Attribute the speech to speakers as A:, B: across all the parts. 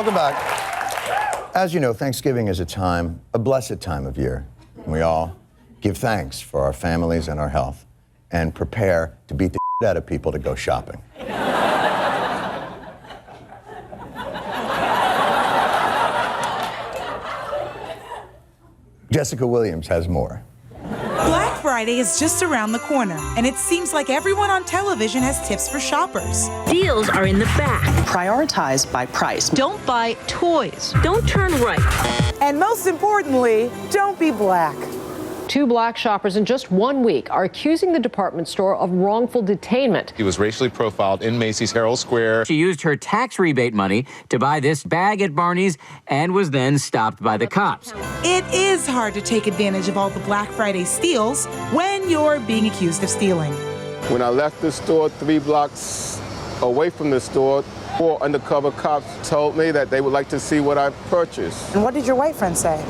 A: Welcome back. As you know, Thanksgiving is a blessed time of year. We all give thanks for our families and our health and prepare to beat the shit out of people to go shopping. Jessica Williams has more.
B: Black Friday is just around the corner, and it seems like everyone on television has tips for shoppers.
C: Deals are in the back.
D: Prioritize by price.
C: Don't buy toys. Don't turn right.
E: And most importantly, don't be black.
F: Two black shoppers in just 1 week are accusing the department store of wrongful detainment.
G: He was racially profiled in Macy's Herald Square.
H: She used her tax rebate money to buy this bag at Barney's and was then stopped by the cops.
B: It is hard to take advantage of all the Black Friday steals when you're being accused of stealing.
I: When I left the store 3 blocks away from the store, 4 undercover cops told me that they would like to see what I purchased.
E: And what did your white friend say?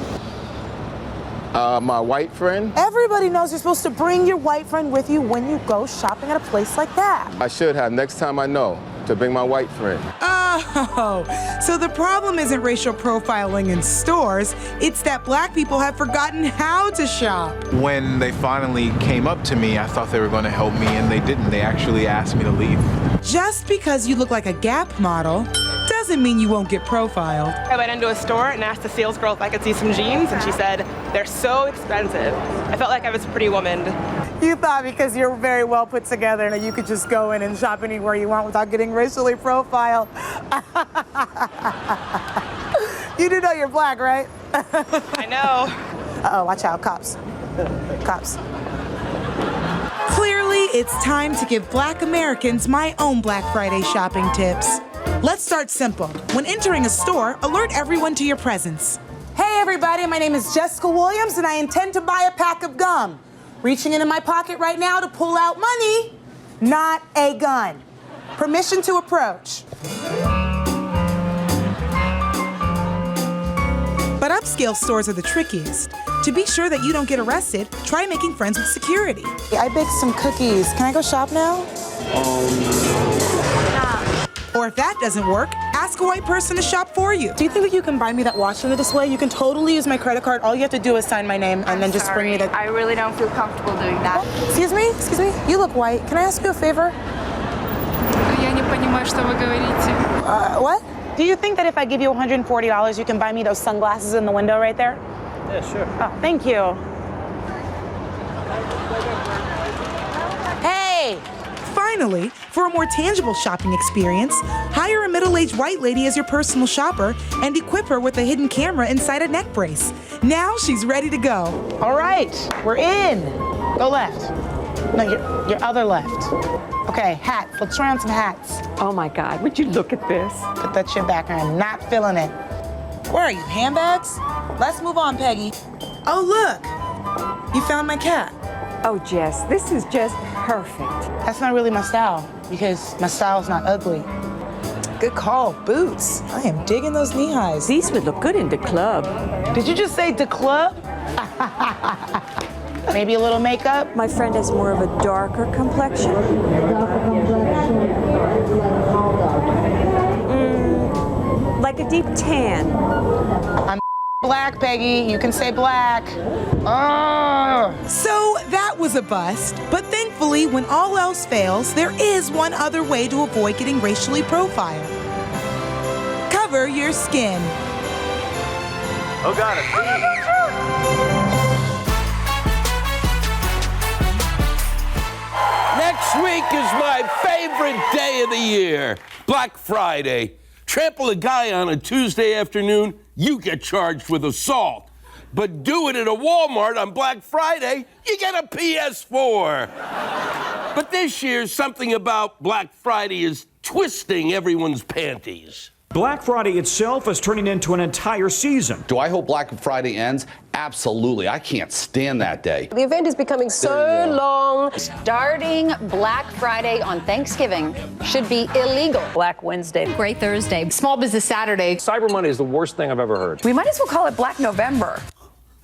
I: My white friend?
E: Everybody knows you're supposed to bring your white friend with you when you go shopping at a place like that.
I: I should have, next time I know, to bring my white friend.
B: Oh, so the problem isn't racial profiling in stores, it's that black people have forgotten how to shop.
G: When they finally came up to me, I thought they were going to help me, and they didn't. They actually asked me to leave.
B: Just because you look like a Gap model doesn't mean you won't get profiled.
J: I went into a store and asked the sales girl if I could see some jeans, and she said, they're so expensive. I felt like I was a pretty woman.
E: You thought because you're very well put together that you could just go in and shop anywhere you want without getting racially profiled. You do know you're black, right?
J: I know.
E: Uh-oh, watch out, cops. Cops.
B: Clearly, it's time to give Black Americans my own Black Friday shopping tips. Let's start simple. When entering a store, alert everyone to your presence.
E: Hey everybody, my name is Jessica Williams and I intend to buy a pack of gum. Reaching into my pocket right now to pull out money, not a gun. Permission to approach.
B: But upscale stores are the trickiest. To be sure that you don't get arrested, try making friends with security.
E: I baked some cookies. Can I go shop now?
B: Or if that doesn't work, ask a white person to shop for you.
E: Do you think that you can buy me that watch in the display? You can totally use my credit card. All you have to do is sign my name and then just bring me the...
K: I really don't feel comfortable doing that.
E: Excuse me? Excuse me? You look white. Can I ask you a favor?
K: Я не понимаю, что вы говорите.
E: What? Do you think that if I give you $140, you can buy me those sunglasses in the window right there?
L: Yeah, sure.
E: Oh, thank you. Hey!
B: Finally, for a more tangible shopping experience, hire a middle-aged white lady as your personal shopper and equip her with a hidden camera inside a neck brace. Now she's ready to go.
E: All right, we're in. Go left. No, your other left. Okay, hats. Let's try on some hats.
C: Oh my God, would you look at this?
E: Put that shit back on. I'm not feeling it. Where are you, handbags? Let's move on, Peggy.
B: Oh, look. You found my cat.
C: Oh, Jess, this is just perfect.
E: That's not really my style, because my style's not ugly. Good call, boots. I am digging those knee highs.
C: These would look good in the club.
E: Did you just say the club? Maybe a little makeup?
C: My friend has more of a darker complexion. Like a deep tan.
E: I'm black, Peggy. You can say black.
B: So that was a bust, but thankfully, when all else fails, there is one other way to avoid getting racially profiled. Cover your skin.
L: Oh, got it.
M: Next week is my favorite day of the year, Black Friday. Trample a guy on a Tuesday afternoon, you get charged with assault. But do it at a Walmart on Black Friday, you get a PS4. But this year, something about Black Friday is twisting everyone's panties.
N: Black Friday itself is turning into an entire season.
O: Do I hope Black Friday ends? Absolutely. I can't stand that day.
F: The event is becoming so long.
K: Starting Black Friday on Thanksgiving should be illegal.
F: Black Wednesday.
K: Great Thursday. Small Business Saturday.
L: Cyber Monday is the worst thing I've ever heard.
K: We might as well call it Black November.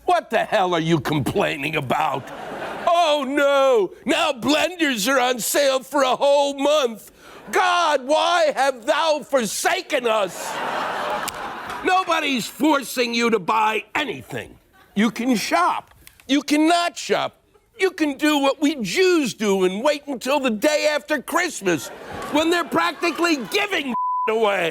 M: What the hell are you complaining about? Oh no, now blenders are on sale for a whole month. God, why have thou forsaken us? Nobody's forcing you to buy anything. You can shop. You cannot shop. You can do what we Jews do and wait until the day after Christmas when they're practically giving away.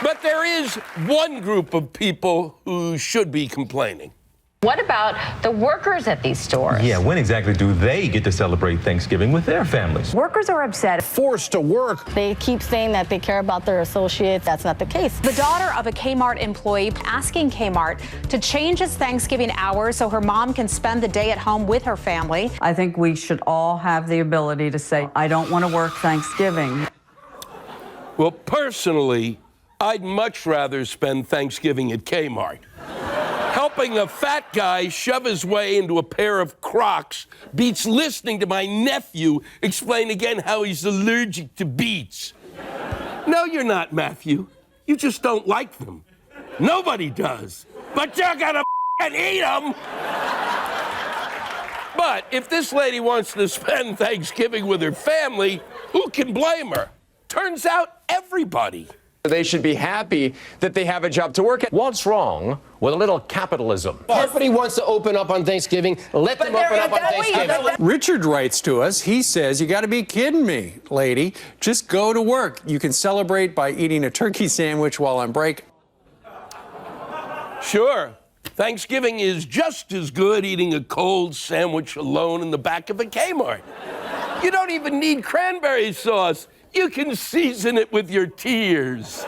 M: But there is one group of people who should be complaining.
P: What about the workers at these stores?
Q: Yeah, when exactly do they get to celebrate Thanksgiving with their families?
C: Workers are upset.
R: Forced to work.
S: They keep saying that they care about their associates. That's not the case.
T: The daughter of a Kmart employee asking Kmart to change its Thanksgiving hours so her mom can spend the day at home with her family.
U: I think we should all have the ability to say, I don't want to work Thanksgiving.
M: Well, personally, I'd much rather spend Thanksgiving at Kmart. Helping a fat guy shove his way into a pair of Crocs beats listening to my nephew explain again how he's allergic to beets. No, you're not, Matthew. You just don't like them. Nobody does. But you're gonna eat them. But if this lady wants to spend Thanksgiving with her family, who can blame her? Turns out everybody.
L: They should be happy that they have a job to work at. What's wrong with a little capitalism?
V: Everybody wants to open up on Thanksgiving. Let them open up on Thanksgiving.
W: Richard writes to us. He says, you got to be kidding me, lady. Just go to work. You can celebrate by eating a turkey sandwich while on break.
M: Sure. Thanksgiving is just as good eating a cold sandwich alone in the back of a Kmart. You don't even need cranberry sauce. You can season it with your tears.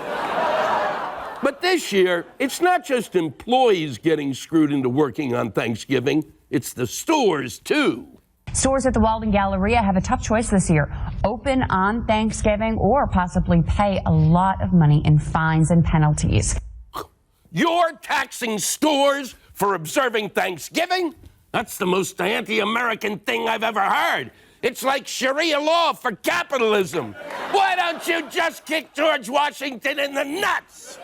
M: But this year, it's not just employees getting screwed into working on Thanksgiving, it's the stores, too.
X: Stores at the Walden Galleria have a tough choice this year. Open on Thanksgiving or possibly pay a lot of money in fines and penalties.
M: You're taxing stores for observing Thanksgiving? That's the most anti-American thing I've ever heard. It's like Sharia law for capitalism. Why don't you just kick George Washington in the nuts?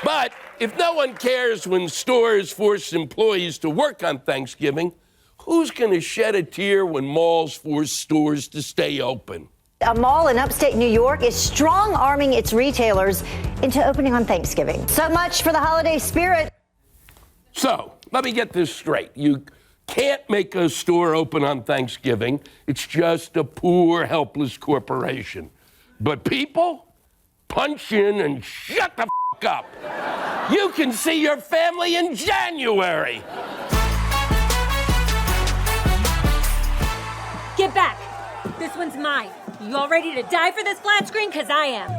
M: But if no one cares when stores force employees to work on Thanksgiving, who's going to shed a tear when malls force stores to stay open?
Y: A mall in upstate New York is strong-arming its retailers into opening on Thanksgiving. So much for the holiday spirit.
M: So, let me get this straight. You can't make a store open on Thanksgiving. It's just a poor, helpless corporation. But people, punch in and shut the f*** up. You can see your family in January.
Z: Get back. This one's mine. You all ready to die for this flat screen? 'Cause I am.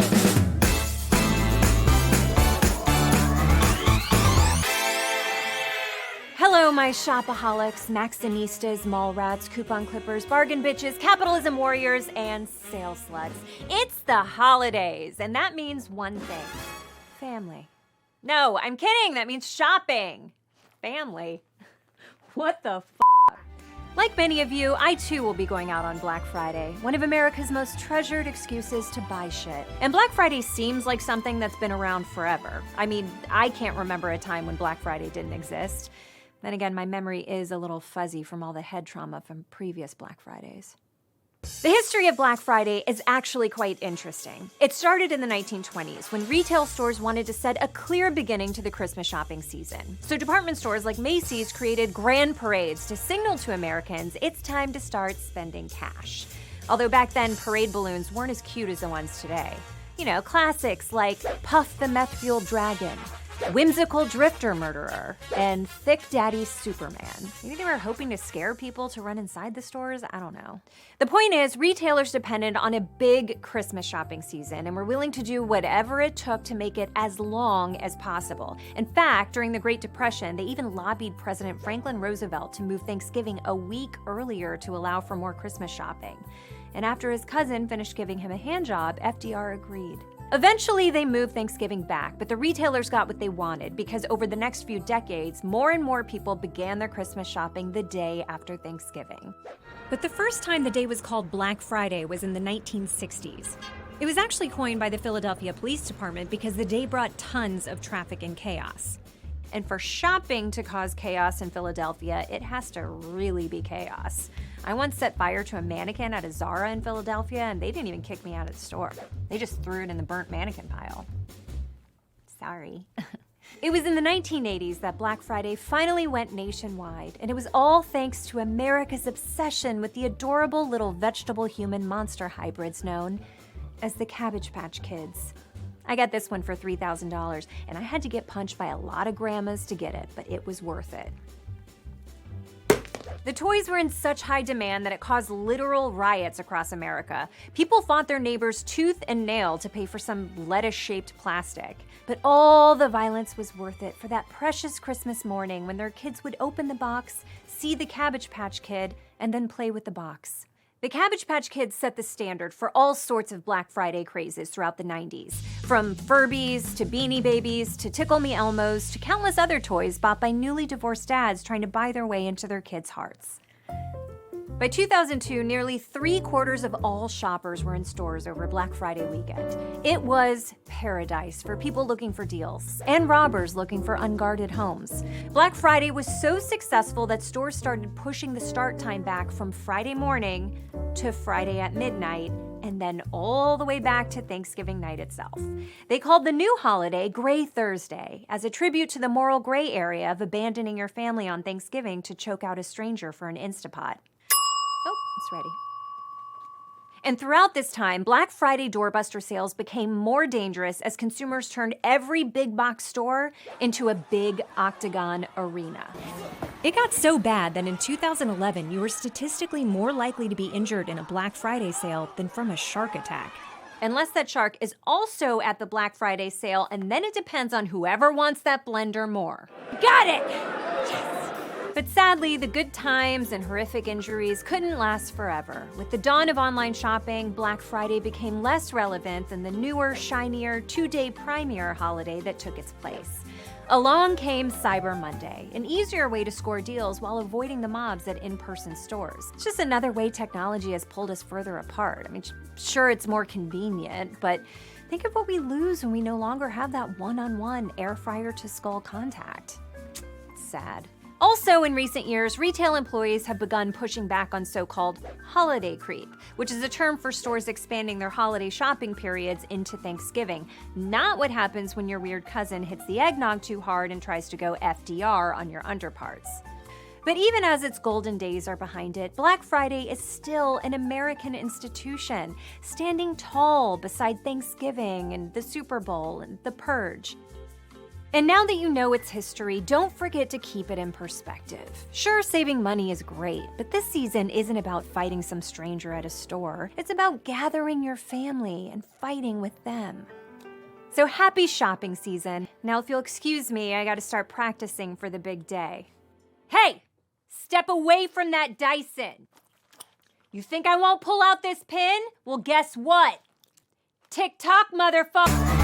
Z: Hello, my shopaholics, Maxinistas, mall rats, coupon clippers, bargain bitches, capitalism warriors, and sale sluts. It's the holidays, and that means one thing. Family. No, I'm kidding. That means shopping. Family. What the f***? Like many of you, I too will be going out on Black Friday, one of America's most treasured excuses to buy shit. And Black Friday seems like something that's been around forever. I mean, I can't remember a time when Black Friday didn't exist. Then again, my memory is a little fuzzy from all the head trauma from previous Black Fridays. The history of Black Friday is actually quite interesting. It started in the 1920s when retail stores wanted to set a clear beginning to the Christmas shopping season. So department stores like Macy's created grand parades to signal to Americans it's time to start spending cash. Although back then, parade balloons weren't as cute as the ones today. You know, classics like Puff the Meth-Fueled Dragon, Whimsical Drifter Murderer, and Thick Daddy Superman. Maybe they were hoping to scare people to run inside the stores? I don't know. The point is, retailers depended on a big Christmas shopping season and were willing to do whatever it took to make it as long as possible. In fact, during the Great Depression, they even lobbied President Franklin Roosevelt to move Thanksgiving a week earlier to allow for more Christmas shopping. And after his cousin finished giving him a handjob, FDR agreed. Eventually, they moved Thanksgiving back, but the retailers got what they wanted because over the next few decades, more and more people began their Christmas shopping the day after Thanksgiving. But the first time the day was called Black Friday was in the 1960s. It was actually coined by the Philadelphia Police Department because the day brought tons of traffic and chaos. And for shopping to cause chaos in Philadelphia, it has to really be chaos. I once set fire to a mannequin at a Zara in Philadelphia, and they didn't even kick me out of the store. They just threw it in the burnt mannequin pile. Sorry. It was in the 1980s that Black Friday finally went nationwide, and it was all thanks to America's obsession with the adorable little vegetable human monster hybrids known as the Cabbage Patch Kids. I got this one for $3,000, and I had to get punched by a lot of grandmas to get it, but it was worth it. The toys were in such high demand that it caused literal riots across America. People fought their neighbors tooth and nail to pay for some lettuce-shaped plastic. But all the violence was worth it for that precious Christmas morning when their kids would open the box, see the Cabbage Patch Kid, and then play with the box. The Cabbage Patch Kids set the standard for all sorts of Black Friday crazes throughout the 90s. From Furbies, to Beanie Babies, to Tickle Me Elmos, to countless other toys bought by newly divorced dads trying to buy their way into their kids' hearts. By 2002, nearly 3/4 of all shoppers were in stores over Black Friday weekend. It was paradise for people looking for deals and robbers looking for unguarded homes. Black Friday was so successful that stores started pushing the start time back from Friday morning to Friday at midnight, and then all the way back to Thanksgiving night itself. They called the new holiday Gray Thursday, as a tribute to the moral gray area of abandoning your family on Thanksgiving to choke out a stranger for an Instapot. Oh, it's ready. And throughout this time, Black Friday doorbuster sales became more dangerous as consumers turned every big box store into a big octagon arena. It got so bad that in 2011, you were statistically more likely to be injured in a Black Friday sale than from a shark attack. Unless that shark is also at the Black Friday sale, and then it depends on whoever wants that blender more. Got it! Yes! But sadly, the good times and horrific injuries couldn't last forever. With the dawn of online shopping, Black Friday became less relevant than the newer, shinier, two-day Premier holiday that took its place. Along came Cyber Monday, an easier way to score deals while avoiding the mobs at in-person stores. It's just another way technology has pulled us further apart. I mean, sure, it's more convenient, but think of what we lose when we no longer have that one-on-one air fryer to skull contact. It's sad. Also, in recent years, retail employees have begun pushing back on so-called holiday creep, which is a term for stores expanding their holiday shopping periods into Thanksgiving. Not what happens when your weird cousin hits the eggnog too hard and tries to go FDR on your underparts. But even as its golden days are behind it, Black Friday is still an American institution, standing tall beside Thanksgiving and the Super Bowl and the Purge. And now that you know its history, don't forget to keep it in perspective. Sure, saving money is great, but this season isn't about fighting some stranger at a store. It's about gathering your family and fighting with them. So happy shopping season. Now if you'll excuse me, I gotta start practicing for the big day. Hey, step away from that Dyson. You think I won't pull out this pin? Well, guess what? Tick-tock, motherfucker.